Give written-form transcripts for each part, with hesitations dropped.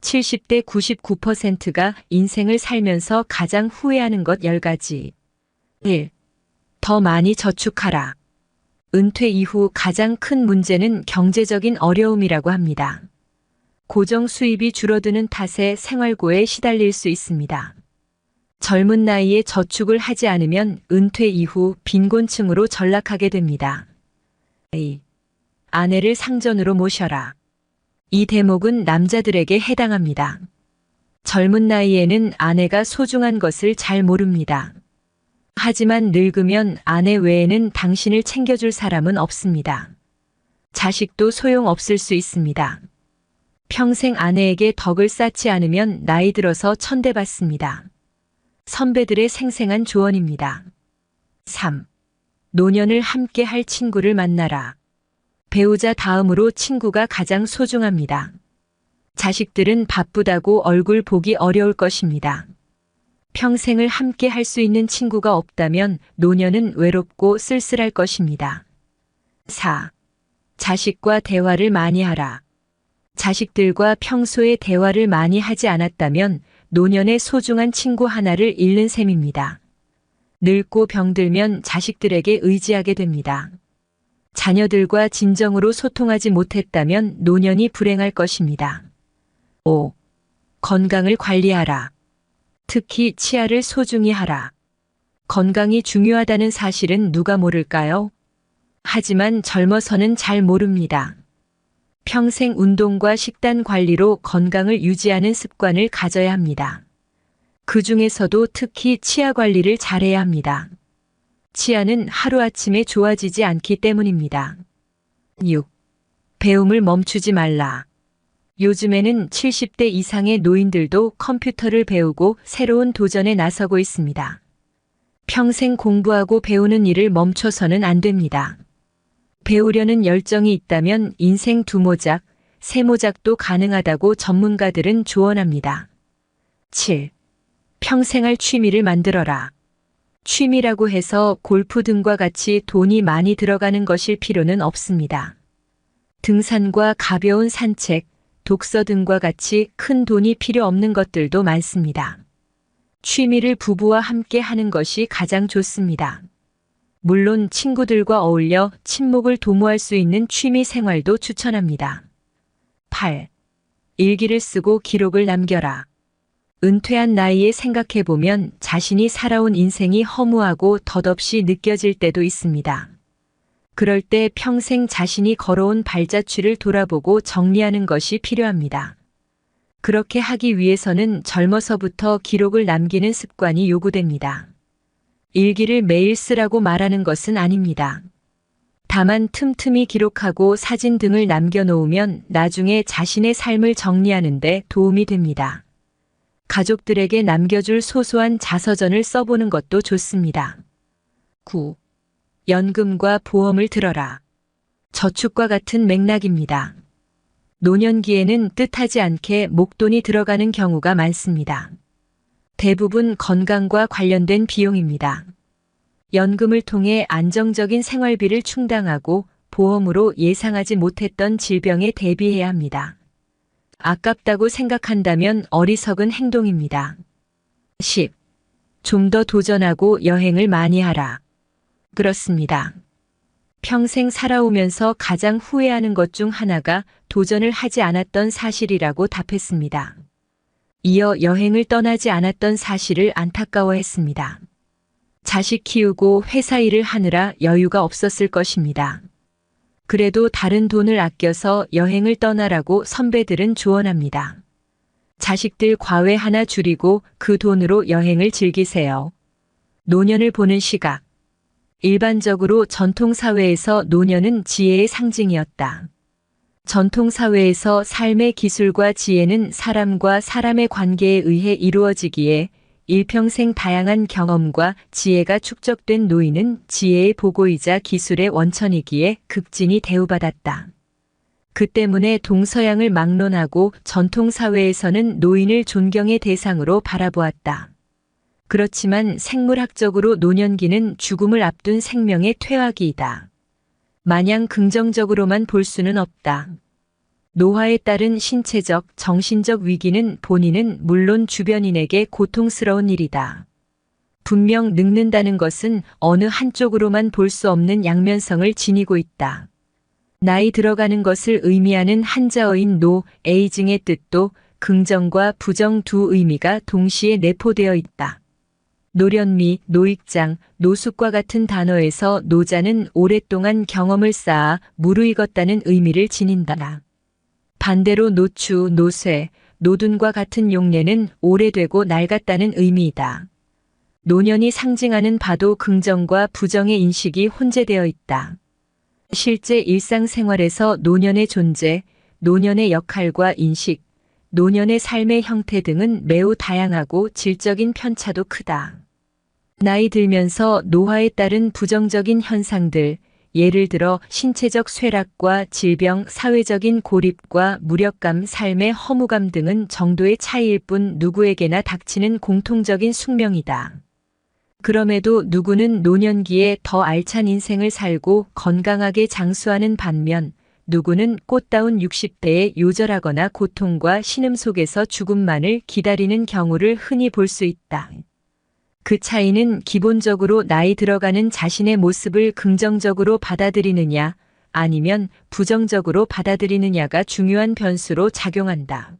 70대 99%가 인생을 살면서 가장 후회하는 것 10가지. 1. 더 많이 저축하라. 은퇴 이후 가장 큰 문제는 경제적인 어려움이라고 합니다. 고정 수입이 줄어드는 탓에 생활고에 시달릴 수 있습니다. 젊은 나이에 저축을 하지 않으면 은퇴 이후 빈곤층으로 전락하게 됩니다. 2. 아내를 상전으로 모셔라. 이 대목은 남자들에게 해당합니다. 젊은 나이에는 아내가 소중한 것을 잘 모릅니다. 하지만 늙으면 아내 외에는 당신을 챙겨줄 사람은 없습니다. 자식도 소용없을 수 있습니다. 평생 아내에게 덕을 쌓지 않으면 나이 들어서 천대받습니다. 선배들의 생생한 조언입니다. 3. 노년을 함께 할 친구를 만나라. 배우자 다음으로 친구가 가장 소중합니다. 자식들은 바쁘다고 얼굴 보기 어려울 것입니다. 평생을 함께 할 수 있는 친구가 없다면 노년은 외롭고 쓸쓸할 것입니다. 4. 자식과 대화를 많이 하라. 자식들과 평소에 대화를 많이 하지 않았다면 노년의 소중한 친구 하나를 잃는 셈입니다. 늙고 병들면 자식들에게 의지하게 됩니다. 자녀들과 진정으로 소통하지 못했다면 노년이 불행할 것입니다. 5. 건강을 관리하라. 특히 치아를 소중히 하라. 건강이 중요하다는 사실은 누가 모를까요? 하지만 젊어서는 잘 모릅니다. 평생 운동과 식단 관리로 건강을 유지하는 습관을 가져야 합니다. 그 중에서도 특히 치아 관리를 잘해야 합니다. 치아는 하루아침에 좋아지지 않기 때문입니다. 6. 배움을 멈추지 말라. 요즘에는 70대 이상의 노인들도 컴퓨터를 배우고 새로운 도전에 나서고 있습니다. 평생 공부하고 배우는 일을 멈춰서는 안 됩니다. 배우려는 열정이 있다면 인생 2모작, 3모작도 가능하다고 전문가들은 조언합니다. 7. 평생할 취미를 만들어라. 취미라고 해서 골프 등과 같이 돈이 많이 들어가는 것일 필요는 없습니다. 등산과 가벼운 산책, 독서 등과 같이 큰 돈이 필요 없는 것들도 많습니다. 취미를 부부와 함께 하는 것이 가장 좋습니다. 물론 친구들과 어울려 친목을 도모할 수 있는 취미 생활도 추천합니다. 8. 일기를 쓰고 기록을 남겨라. 은퇴한 나이에 생각해보면 자신이 살아온 인생이 허무하고 덧없이 느껴질 때도 있습니다. 그럴 때 평생 자신이 걸어온 발자취를 돌아보고 정리하는 것이 필요합니다. 그렇게 하기 위해서는 젊어서부터 기록을 남기는 습관이 요구됩니다. 일기를 매일 쓰라고 말하는 것은 아닙니다. 다만 틈틈이 기록하고 사진 등을 남겨놓으면 나중에 자신의 삶을 정리하는 데 도움이 됩니다. 가족들에게 남겨줄 소소한 자서전을 써보는 것도 좋습니다. 9. 연금과 보험을 들어라. 저축과 같은 맥락입니다. 노년기에는 뜻하지 않게 목돈이 들어가는 경우가 많습니다. 대부분 건강과 관련된 비용입니다. 연금을 통해 안정적인 생활비를 충당하고 보험으로 예상하지 못했던 질병에 대비해야 합니다. 아깝다고 생각한다면 어리석은 행동입니다. 10. 좀 더 도전하고 여행을 많이 하라. 그렇습니다. 평생 살아오면서 가장 후회하는 것 중 하나가 도전을 하지 않았던 사실이라고 답했습니다. 이어 여행을 떠나지 않았던 사실을 안타까워했습니다. 자식 키우고 회사 일을 하느라 여유가 없었을 것입니다. 그래도 다른 돈을 아껴서 여행을 떠나라고 선배들은 조언합니다. 자식들 과외 하나 줄이고 그 돈으로 여행을 즐기세요. 노년을 보는 시각. 일반적으로 전통사회에서 노년은 지혜의 상징이었다. 전통사회에서 삶의 기술과 지혜는 사람과 사람의 관계에 의해 이루어지기에 일평생 다양한 경험과 지혜가 축적된 노인은 지혜의 보고이자 기술의 원천이기에 극진히 대우받았다. 그 때문에 동서양을 막론하고 전통사회에서는 노인을 존경의 대상으로 바라보았다. 그렇지만 생물학적으로 노년기는 죽음을 앞둔 생명의 퇴화기이다. 마냥 긍정적으로만 볼 수는 없다. 노화에 따른 신체적, 정신적 위기는 본인은 물론 주변인에게 고통스러운 일이다. 분명 늙는다는 것은 어느 한쪽으로만 볼 수 없는 양면성을 지니고 있다. 나이 들어가는 것을 의미하는 한자어인 노, 에이징의 뜻도 긍정과 부정 두 의미가 동시에 내포되어 있다. 노련미, 노익장, 노숙과 같은 단어에서 노자는 오랫동안 경험을 쌓아 무르익었다는 의미를 지닌다. 반대로 노추, 노쇠, 노둔과 같은 용례는 오래되고 낡았다는 의미이다. 노년이 상징하는 바도 긍정과 부정의 인식이 혼재되어 있다. 실제 일상생활에서 노년의 존재, 노년의 역할과 인식, 노년의 삶의 형태 등은 매우 다양하고 질적인 편차도 크다. 나이 들면서 노화에 따른 부정적인 현상들, 예를 들어 신체적 쇠락과 질병, 사회적인 고립과 무력감, 삶의 허무감 등은 정도의 차이일 뿐 누구에게나 닥치는 공통적인 숙명이다. 그럼에도 누구는 노년기에 더 알찬 인생을 살고 건강하게 장수하는 반면 누구는 꽃다운 60대에 요절하거나 고통과 신음 속에서 죽음만을 기다리는 경우를 흔히 볼 수 있다. 그 차이는 기본적으로 나이 들어가는 자신의 모습을 긍정적으로 받아들이느냐 아니면 부정적으로 받아들이느냐가 중요한 변수로 작용한다.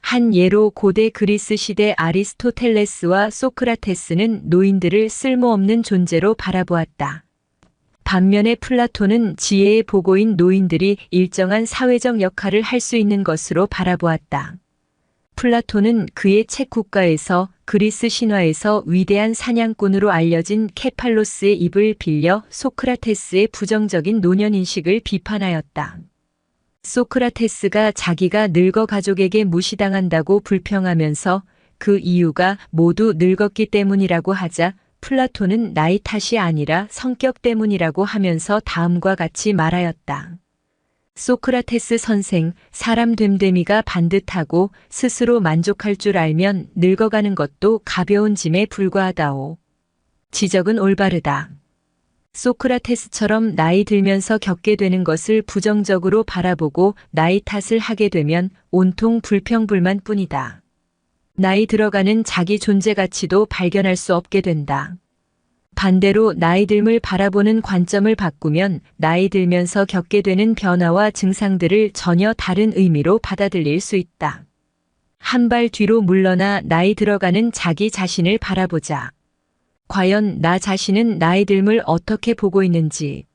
한 예로 고대 그리스 시대 아리스토텔레스와 소크라테스는 노인들을 쓸모없는 존재로 바라보았다. 반면에 플라톤은 지혜의 보고인 노인들이 일정한 사회적 역할을 할 수 있는 것으로 바라보았다. 플라톤은 그의 책 국가에서 그리스 신화에서 위대한 사냥꾼으로 알려진 케팔로스의 입을 빌려 소크라테스의 부정적인 노년인식을 비판하였다. 소크라테스가 자기가 늙어 가족에게 무시당한다고 불평하면서 그 이유가 모두 늙었기 때문이라고 하자 플라톤은 나이 탓이 아니라 성격 때문이라고 하면서 다음과 같이 말하였다. 소크라테스 선생, 사람 됨됨이가 반듯하고 스스로 만족할 줄 알면 늙어가는 것도 가벼운 짐에 불과하다오. 지적은 올바르다. 소크라테스처럼 나이 들면서 겪게 되는 것을 부정적으로 바라보고 나이 탓을 하게 되면 온통 불평불만 뿐이다. 나이 들어가는 자기 존재 가치도 발견할 수 없게 된다. 반대로 나이 듦을 바라보는 관점을 바꾸면 나이 들면서 겪게 되는 변화와 증상들을 전혀 다른 의미로 받아들일 수 있다. 한 발 뒤로 물러나 나이 들어가는 자기 자신을 바라보자. 과연 나 자신은 나이 듦을 어떻게 보고 있는지,